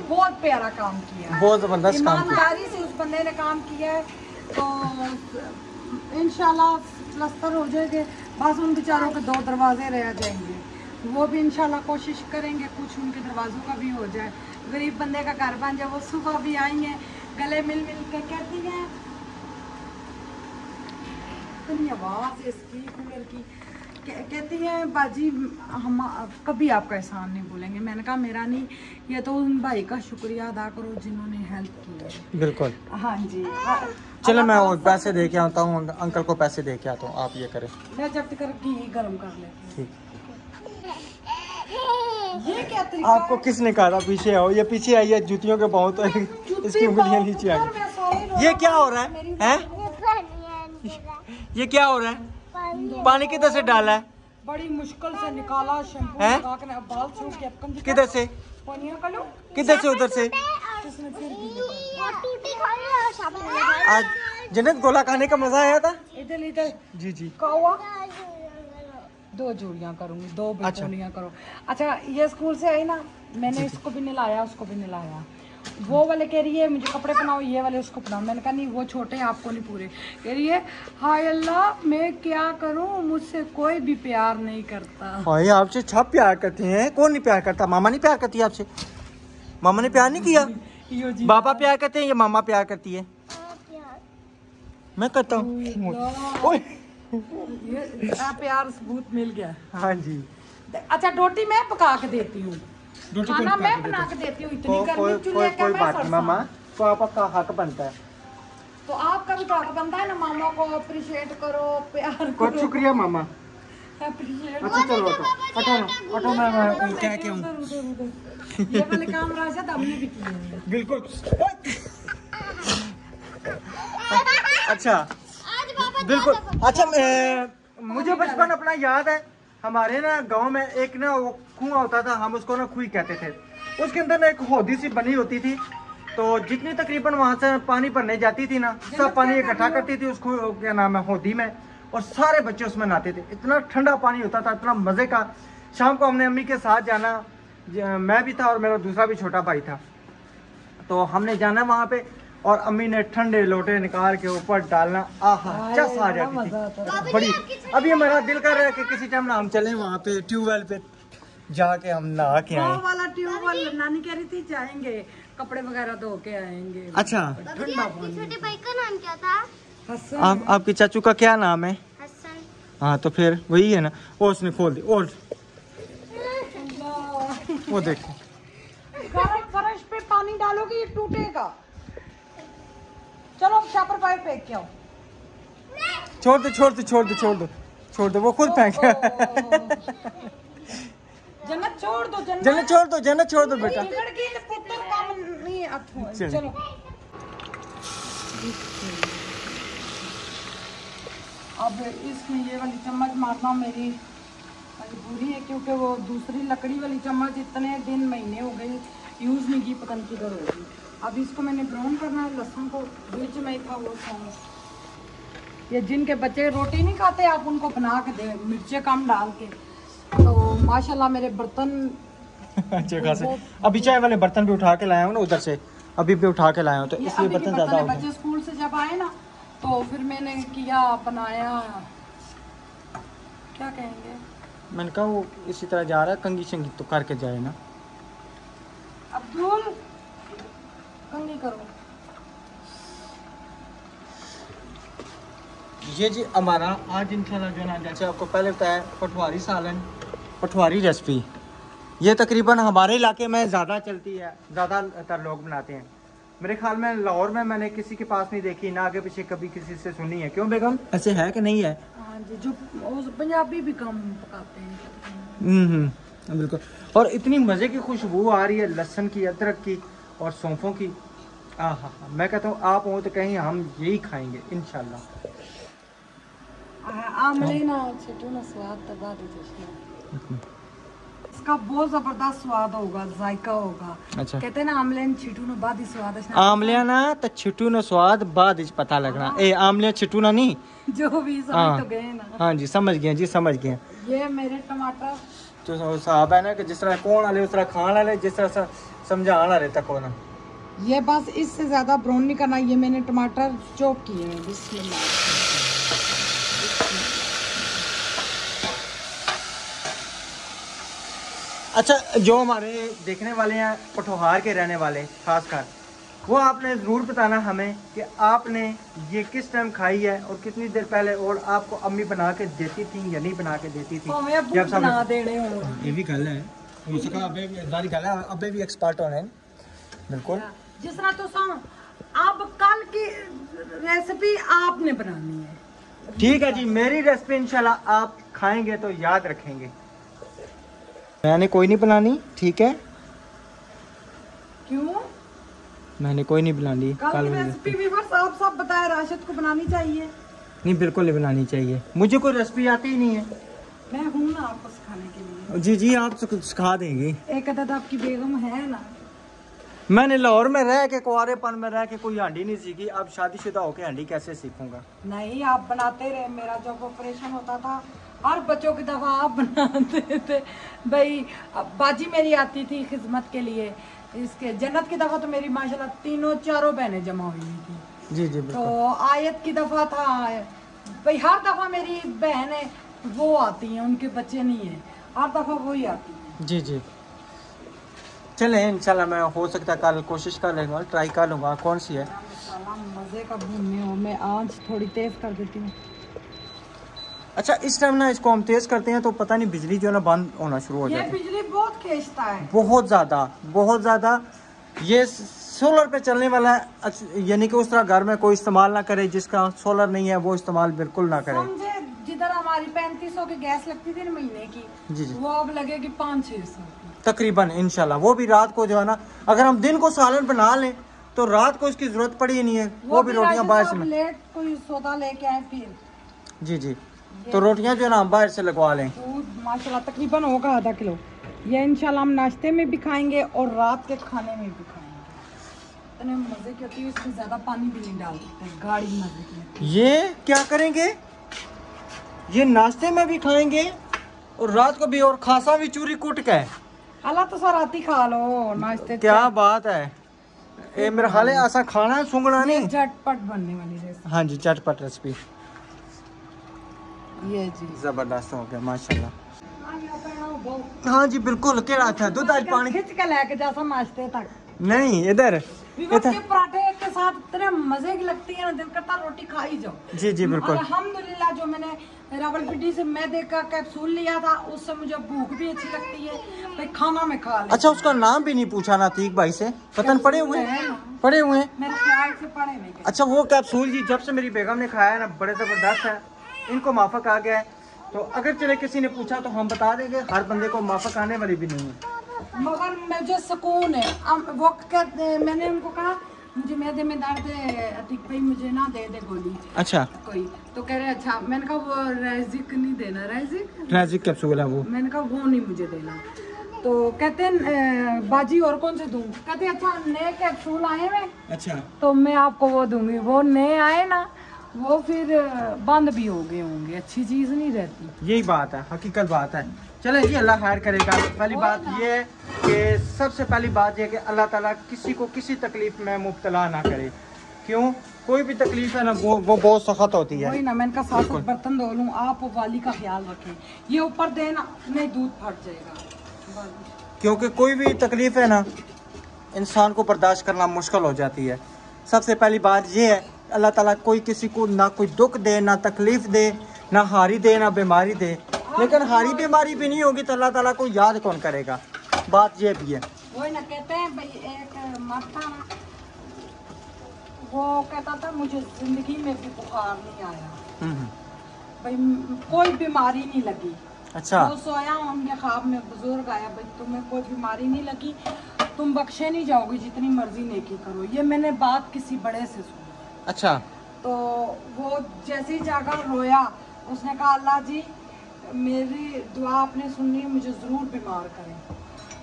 बहुत प्यारा काम किया है, बहुत जबरदस्त काम किया। ईमानदारी से उस बंदे ने काम किया है। तो इंशाल्लाह प्लस्तर हो जाएंगे, बस उन बेचारों के 2 दरवाजे रह जाएंगे। वो भी इंशाल्लाह कोशिश करेंगे कुछ उनके दरवाजों का भी हो जाए, गरीब बंदे का घर बन जाए। वो सुबह भी आएंगे, गले मिल के कहती हैं इतनी आवाज़ है इसकी कूलर की, कहती हैं बाजी हम कभी आपका एहसान नहीं भूलेंगे। मैंने कहा मेरा नहीं, ये तो उन भाई का शुक्रिया अदा करो जिन्होंने हेल्प की है। बिल्कुल। हाँ जी, चलो मैं वो पैसे दे के आता हूँ, अंकल को पैसे दे के आता हूँ, आप ये करें। मैं जब तक घी गर्म कर लेती हूँ। ये क्या तरीका आपको किसने कहा था पीछे आओ? ये पीछे आई है जूतियों के पाँव, तो इसकी उंगलियां नीचे आ गई। ये क्या हो रहा है? ये क्या हो रहा है? पानी किधर से डाला है? बड़ी मुश्किल से निकाला शैम्पू हैं? लगा के ना, बाल सूख गया। किधर से? पानिया का लो। किधर से? उधर से। इसने फिर भी आज जन्नत गोला खाने का मजा आया था। इधर इधर जी जी। कौवा 2 जोड़ियां करूंगी, 2 बेचोलियां करो। अच्छा ये स्कूल से आई ना, मैंने इसको भी नहलाया उसको भी नहलाया। वो वाले कह रही है मुझे कपड़े पहनाओ, ये वाले उसको पहनाओ। मैंने कहा नहीं वो छोटे हैं आपको नहीं पूरे। कह रही है हाय अल्लाह मैं क्या करूं, मुझसे कोई भी प्यार नहीं करता। भाई आपसे छप प्यार करते हैं, कौन नहीं प्यार करता? मामा नहीं प्यार करती आपसे? मामा ने प्यार नहीं किया? बाबा प्यार करते हैं या मामा प्यार करती है? मैं करता हूँ। ये प्यार सबूत मिल गया। हाँ जी। अच्छा रोटी मैं पका के देती हूँ, खाना मैं बना के देती हूँ। इतनी गर्मी चूल्हे का मैं बात मामा तो आपका हक बनता है। तो आपका भी तो हक बनता है ना, मामा को अप्रिशिएट करो, प्यार करो। बहुत शुक्रिया मामा। अप्रिशिएट। अच्छा चलो ऑटो मैं क्या कहूँ। ये वाले काम राशद हमने भी किए हैं। बिल्कुल। अच्छा बिल्कुल। अच्छा मुझे बचपन अपना याद है, हमारे ना गांव में एक ना वो कुआं होता था, हम उसको ना खुई कहते थे। उसके अंदर ना एक हौदी सी बनी होती थी, तो जितनी तकरीबन वहां से पानी भरने जाती थी ना, सब पानी इकट्ठा करती थी उसको क्या नाम है हौदी में, और सारे बच्चे उसमें नहाते थे। इतना ठंडा पानी होता था, इतना मजे का। शाम को हमने अम्मी के साथ जाना, मैं भी था और मेरा दूसरा भी छोटा भाई था, तो हमने जाना वहां पे और अम्मी ने ठंडे लोटे निकाल के ऊपर डालना, आहा चस आ जाती थी बड़ी। अभी हमारा दिल कर रहा है कि किसी टाइम ना हम चलें वहाँ पे ट्यूबवेल पे जाके हम नहा के आए। वो वाला ट्यूबवेल नानी कह रही थी जाएंगे, कपड़े वगैरह धो के आएंगे। अच्छा ठंडा पानी। छोटे भाई का नाम क्या था? हसन। आपके चाचू का क्या नाम है? हसन। हाँ तो फिर वही है ना। और उसने खोल दी और वो देखो फर्श पे पानी डालोगे ये टूटेगा। चलो शापर पाइप फेंक के आओ। छोड़ दो वो खुद फेंक। जन्नत छोड़ दो, जन्नत छोड़ दो बेटा। बिगड़ गई तो पुत्र काम नहीं आता। चलो। चलो अब इसमें ये वाली चम्मच मारना मेरी मजबूरी है, क्योंकि वो दूसरी लकड़ी वाली चम्मच इतने दिन महीने हो गए यूज नहीं की, पता नहीं किधर होगी। अब इसको मैंने ब्राउन करना है, लहसुन को बीच में ही था वो सॉस। ये जिनके बच्चे रोटी नहीं खाते आप उनको बना के दे, मिर्चे कम डाल के। तो माशाल्लाह मेरे बर्तन अच्छे खासे। अभी चाय वाले बर्तन भी उठा के लाया हूँ ना उधर से, अभी भी उठा के लाया हूँ, तो इसलिए बर्तन ज्यादा हो गए। बच्चे स्कूल से जब आए ना तो फिर मैंने किया बनाया, क्या कहेंगे, मैंने कहा वो इसी तरह जा रहा है, कंगी शंगी तो करके जाए ना। अब्दुल कंगी करो। ये जी हमारा आज इंशाल्लाह जो है ना, जैसे आपको पहले बताया, पटवारी सालन, पटवारी रेसिपी। ये तकरीबन हमारे इलाके में ज़्यादा चलती है, ज़्यादातर लोग बनाते हैं। मेरे ख्याल में लाहौर में मैंने किसी के पास नहीं देखी, ना आगे पीछे कभी किसी से सुनी है। क्यों बेगम, ऐसे है कि नहीं है? हाँ जी, जो पंजाबी भी कम पकाते हैं। बिल्कुल। और इतनी मज़े की खुशबू आ रही है लहसुन की, अदरक की और सौंफों की। आहा, मैं कहता हूँ आप हो तो कहीं हम यही खाएंगे इंशाल्लाह। आमले ना छिटू ना स्वाद तबा दीजिए, इसका बहुत जबरदस्त स्वाद होगा, जायका होगा। अच्छा। कहते हैं ना आमले ने छिटू ना बाद ही स्वाद है। आमलिया ना तो छिटू ना स्वाद बाद इच पता लगना। ए आमलिया छिटू ना नहीं, जो भी समझ तो गए ना। हाँ जी समझ गए जी, समझ गए। ये मेरे टमाटर तो साहब है ना कि जिस तरह कौन वाले उस तरह खान वाले, जिस तरह समझाने वाले तक होना। ये बस इससे ज्यादा ब्राउन नहीं करना। ये मैंने टमाटर चॉप किए हैं। बिस्मिल्लाह। अच्छा, जो हमारे देखने वाले हैं पठोहार के रहने वाले खासकर, वो आपने ज़रूर बताना हमें कि आपने ये किस टाइम खाई है और कितनी देर पहले, और आपको अम्मी बना के देती थी या नहीं बना के देती थी। बना देने हो ये भी गल है, उसका अबे भी एक्सपर्ट होने बिल्कुल। जिस तरह तो अब कल की रेसिपी आपने बनानी है। ठीक है जी, मेरी रेसिपी इंशाल्लाह आप खाएंगे तो याद रखेंगे। मैंने कोई नहीं बनानी, ठीक है? क्यों? मैंने कोई नहीं बनानी कल की रेसिपी भी बस आप सब बताए, राशिद को बनानी चाहिए। नहीं बिल्कुल नहीं बनानी चाहिए, मुझे कोई रेसिपी आती ही नहीं है। मैं हूँ ना आपको सिखाने के लिए। जी जी आप सिखा देंगी। एक अदद आपकी बेगम है ना। मैंने लाहौर में रह के, कुंवारेपन में रह के कोई हांडी नहीं सीखी, अब शादीशुदा होके हांडी कैसे सीखूंगा। नहीं आप बनाते रहे, मेरा जब ऑपरेशन होता था हर बच्चों की दफा आप बनाते थे भाई। बाजी मेरी आती थी खिदमत के लिए, इसके जन्नत की दफा तो मेरी माशाल्लाह तीनों चारों बहनें जमा हुई थी। जी जी तो आयत की दफा था भाई, हर दफा मेरी बहनें वो आती हैं, उनके बच्चे नहीं है, हर दफा वो ही आती हैं। जी जी चले इंशाल्लाह, मैं हो सकता है कल कोशिश कर लूँगा, ट्राई कर लूँगा। कौन सी है? मजे का भूनने हो, मैं आंच थोड़ी तेज कर देती हूँ। अच्छा इस टाइम ना इसको हम तेज करते हैं तो पता नहीं बिजली जो है ना बंद होना शुरू हो ये जाती है। बिजली बहुत खींचता है, बहुत ज़्यादा। ये सोलर पे चलने वाला है, यानी कि उस तरह घर में कोई इस्तेमाल ना करे, जिसका सोलर नहीं है वो इस्तेमाल बिल्कुल ना करे। समझे जिधर हमारी 3500 की गैस लगती थी ना महीने की, जी जी वो अब लगेगी 500-600 की तकरीबन इंशाल्लाह। वो भी रात को जो है ना, अगर हम दिन को सालन बना लें तो रात को इसकी जरूरत पड़ी ही नहीं है, वो भी रोटियां बाहर से लेट कोई सौदा लेके आए फिर। जी जी तो रोटियां जो है ना हम बाहर से लगवा लें। दूध माशाल्लाह तकरीबन होगा आधा किलो। ये इंशाल्लाह हम नाश्ते में भी खाएंगे और रात के खाने में भी खाएंगे। इतने मजे की होती है, इसमें ज्यादा पानी भी नहीं डालते, गाढ़ी मजे की। ये क्या करेंगे? ये नाश्ते में भी खाएंगे और रात को भी, और खासा भी चूरी कुट के। अल्लाह तो सर राती खा लो नाश्ते। क्या बात है, ये मेरा हाल है ऐसा खाना सुंगड़ा नहीं। झटपट बनने वाली रेसिपी। हाँ जी चटपट रेसिपी, ये जी जबरदस्त हो गया माशाल्लाह। हाँ जी बिल्कुल। क्या था दूध आज पानी खिंच के लेके जैसा नाश्ते तक नहीं इधर के पराठे के साथ इतने मजे की लगती है ना, दिल करता रोटी खा ही जाओ। जी जी बिल्कुल। अल्हम्दुलिल्लाह जो मैंने रावलपिंडी से मैदे का कैप्सूल लिया था उससे मुझे भूख भी अच्छी लगती है भाई, खाना में खा ले। अच्छा उसका नाम भी नहीं पूछा ना तीक भाई से, पतन पड़े हुए हैं। मेरे ख्याल से पड़े हुए। अच्छा वो कैप्सूल जी जब से मेरी बेगम ने खाया है ना बड़े जबरदस्त है, इनको माफक आ गया है। तो अगर चले किसी ने पूछा तो हम बता देंगे, हर बंदे को माफक आने वाली भी नहीं है। मगर मुझे सुकून है। वो कहते, मैंने उनको कहा मुझे मैदे में दर्द है अतीक भाई, मुझे ना दे दे गोली। अच्छा कोई तो कह रहे अच्छा, मैंने कहा वो रैजिक नहीं देना, रैजिक कैप्सूल है वो। मैंने कहा वो नहीं मुझे देना। तो कहते हैं बाजी और कौन से दूं? कहते अच्छा नए कैप्सूल आए हैं, अच्छा तो मैं आपको वो दूंगी। वो नए आए ना वो फिर बंद भी हो गए होंगे, अच्छी चीज नहीं रहती। यही बात है, हकीकत बात है। चले जी अल्लाह खैर करेगा। पहली बात ये है कि सबसे पहली बात ये है कि अल्लाह ताला किसी को किसी तकलीफ में मुब्तला ना करे। क्यों? कोई भी तकलीफ है ना वो बहुत सख्त होती है। वही ना, मैंने कहा साथ बर्तन धो लूं, आप वाली का ख्याल रखें, ये ऊपर देना नहीं दूध फट जाएगा। क्योंकि कोई भी तकलीफ है ना इंसान को बर्दाश्त करना मुश्किल हो जाती है। सबसे पहली बात ये है अल्लाह ताला कोई किसी को ना कोई दुख दे, ना तकलीफ दे, ना हारी दे, ना बीमारी दे। लेकिन हारी बीमारी भी नहीं होगी तो अल्लाह ताला को याद कौन करेगा, बात ये भी है। वही ना कहते हैं भाई, एक मर्द था ना, वो कहता था मुझे जिंदगी में भी बुखार नहीं आया भाई, कोई बीमारी नहीं लगी। अच्छा वो सोया उनके ख्वाब में बुजुर्ग आया, भाई तुम्हें कोई बीमारी नहीं लगी, तुम बख्शे नहीं जाओगे जितनी मर्जी नेकी करो। ये मैंने बात किसी बड़े से सुनी। अच्छा तो वो जैसे ही जाकर रोया, उसने कहा अल्लाह जी मेरी दुआ आपने सुनी, मुझे ज़रूर बीमार करें।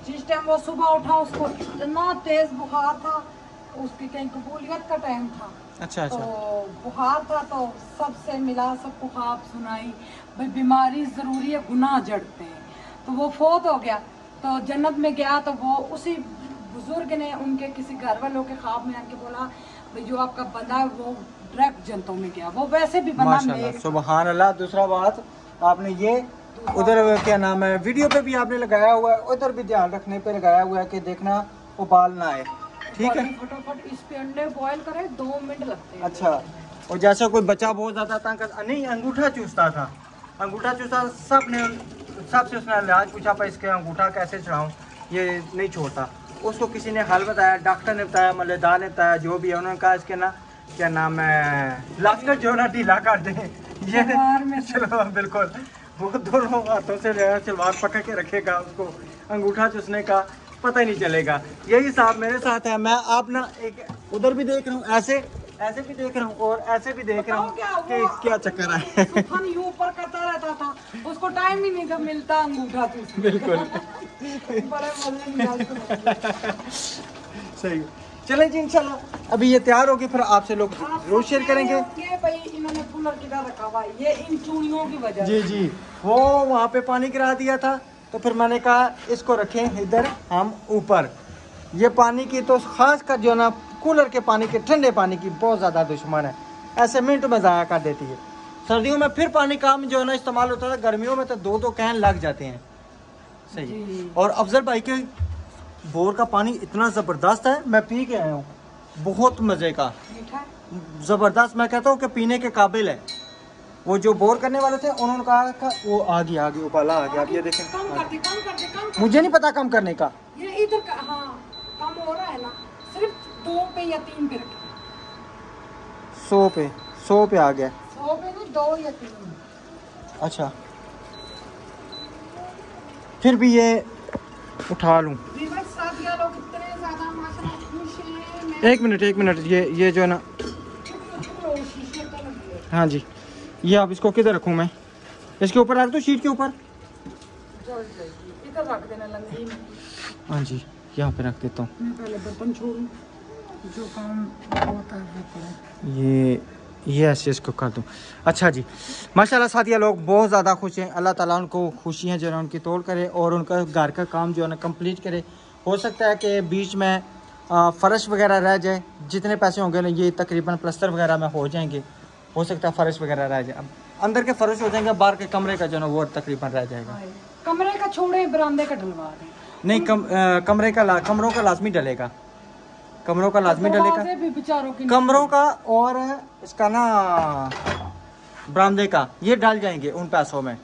जिस टाइम वो सुबह उठा उसको इतना तेज बुखार था, उसकी कहीं कबूलियत का टाइम था। अच्छा तो अच्छा बुखार था तो सबसे मिला, सबको ख्वाब सुनाई भाई बीमारी ज़रूरी है, गुनाह जड़ते हैं। तो वो फोत हो गया, तो जन्नत में गया। तो वो उसी बुजुर्ग ने उनके किसी घर वालों के ख्वाब में आके बोला भाई जो आपका बंदा है वो डायरेक्ट जन्नतों में गया, वो वैसे भी बंदा माशाल्लाह सुभान अल्लाह। दूसरा बात आपने ये उधर क्या नाम है वीडियो पे भी आपने लगाया हुआ है, उधर भी ध्यान रखने पे लगाया हुआ है कि देखना उबाल ना आए, ठीक है। फटाफट इस पे अंडे बॉईल करें, 2 मिनट लगते हैं। अच्छा और जैसे कोई बच्चा बहुत ज्यादा तंग कर, नहीं अंगूठा चूसता था, अंगूठा चूसता, सबसे उसने इलाज पूछा पर इसके अंगूठा कैसे चढ़ाऊं, ये नहीं छोड़ता। उसको किसी ने हल बताया, डॉक्टर ने बताया, मल्लेदार ने बताया, जो भी है उन्होंने कहा इसके ना क्या नाम है लाफ्टर जो ना ढीला कर दें। ये चलो बिल्कुल वो दोनों हाथों से सलवार पकड़ के रखेगा, उसको अंगूठा चूसने का पता ही नहीं चलेगा। यही साहब मेरे साथ है। मैं आप ना एक उधर भी देख रहा हूँ ऐसे ऐसे भी देख रहा हूँ और ऐसे भी देख रहा हूँ बताओ कि वो क्या चक्कर है। सुफन यूं ऊपर करता रहता था, उसको टाइम ही नहीं मिलता अंगूठा तो बिल्कुल बड़े मजे निकालते। सही। चलें जी इंशाल्लाह अभी ये तैयार होगी, फिर आपसे लोग रोज शेयर करेंगे। ये भाई इन्होंने कूलर किधर रखा हुआ है, ये इन चूड़ियों की वजह जी जी, वो वहाँ पे पानी गिरा दिया था, तो फिर मैंने कहा इसको रखें इधर हम ऊपर। ये पानी की तो खास कर जो है ना कूलर के पानी के ठंडे पानी की बहुत ज़्यादा दुश्मन है, ऐसे मिनट में ज़ाया कर देती है। सर्दियों में फिर पानी कम जो है ना इस्तेमाल होता है, गर्मियों में तो 2-2 कैन लग जाते हैं। सही। और अफजल भाई के बोर का पानी इतना ज़बरदस्त है, मैं पी के आया हूँ, बहुत मज़े का, ज़बरदस्त। मैं कहता हूँ कि पीने के काबिल है। वो जो बोर करने वाले थे उन्होंने कहा कि वो आ गया उबाला आ गया। अब ये देखें, कम कर दे। मुझे नहीं पता कम करने का, ये इधर का हाँ कम हो रहा है ना, सिर्फ 2 पे या 3 पे रखें। 100 पे आ गया। 100 पे नहीं, 2 या 3। अच्छा, फिर भी ये उठा लूँ। रिवर्स साथिया लोग इतने ज़्यादा माशाल्लाह खुश हैं। एक मिनट, ये जो है ना, शीशे का लग गया। हाँ जी, ये अब इसको किधर रखूँ मैं? इसके ऊपर रख दूँ, शीट के ऊपर? इधर रख देना लंगी में। हाँ जी, यहाँ पे रख देता हूँ। मैं पहले बर्तन छोड़ूं, जो काम होता है वो करें। ये ऐसे इसको कर दूँ। अच्छा जी, माशाल्लाह साथिया लोग बहुत ज़्यादा खुश हैं। अल्लाह ताला उनको खुशियाँ जो है उनकी तोड़ करे और उनका घर का काम जो है ना कंप्लीट करे। हो सकता है कि बीच में फ़र्श वगैरह रह जाए, जितने पैसे होंगे ना ये तकरीबन प्लस्तर वगैरह में हो जाएंगे। हो सकता है फ़र्श वगैरह रह जाए, अब अंदर के फ़र्श हो जाएंगे, बाहर के कमरे का जो है ना वो तकरीबन रह जाएगा। कमरे का छोड़े, बरामदे का डलवा दें। नहीं, कमरों का लाजमी डलेगा, कमरों का लाजमी डलेगा, भी बेचारों की कमरों का और इसका ना बरामदे का ये डाल जाएंगे उन पैसों में।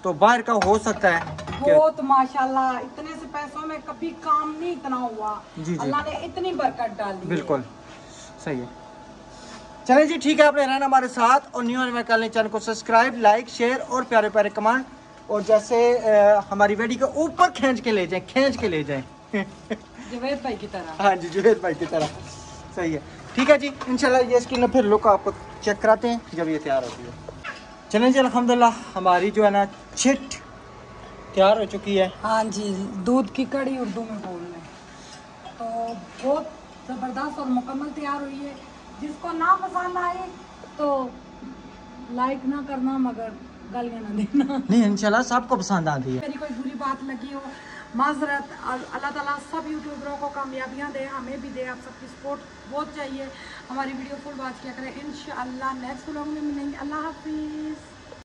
तो बाहर का हो सकता है कि बहुत माशाल्लाह इतने से पैसों में कभी काम नहीं इतना हुआ। जी। अल्लाह ने इतनी बरकत डाली। बिल्कुल सही है। चलें जी, ठीक है, आपने रहना हमारे साथ और न्यू में कर लें चैनल को सब्सक्राइब, लाइक, शेयर और प्यारे प्यारे कमेंट, और जैसे हमारी वीडियो को ऊपर खींच के ले जाएं जवेद भाई की तरह। हाँ जी, जुवेद भाई की तरह। सही है, ठीक है जी, इंशाल्लाह ये इसकी ना फिर लुक आपको चेक कराते हैं जब ये तैयार होती है। चलें जी, अल्हम्दुलिल्लाह हमारी जो है ना चिट तैयार हो चुकी है। हाँ जी, दूध की कड़ी उर्दू में बोलने, तो बहुत ज़बरदस्त और मुकम्मल तैयार हुई है। जिसको ना पसंद आए तो लाइक ना करना, मगर गालियाँ ना देना। नहीं, इंशाल्लाह सबको पसंद आती है। मेरी कोई बुरी बात लगी हो माजरत। अल्लाह ताला सब यूट्यूबरों को कामयाबियाँ दे, हमें भी दे। आप सबकी सपोर्ट बहुत चाहिए। हमारी वीडियो फुल वॉच किया करें। इंशाअल्लाह नेक्स्ट व्लॉग में मिलेंगे। अल्लाह हाफिज़।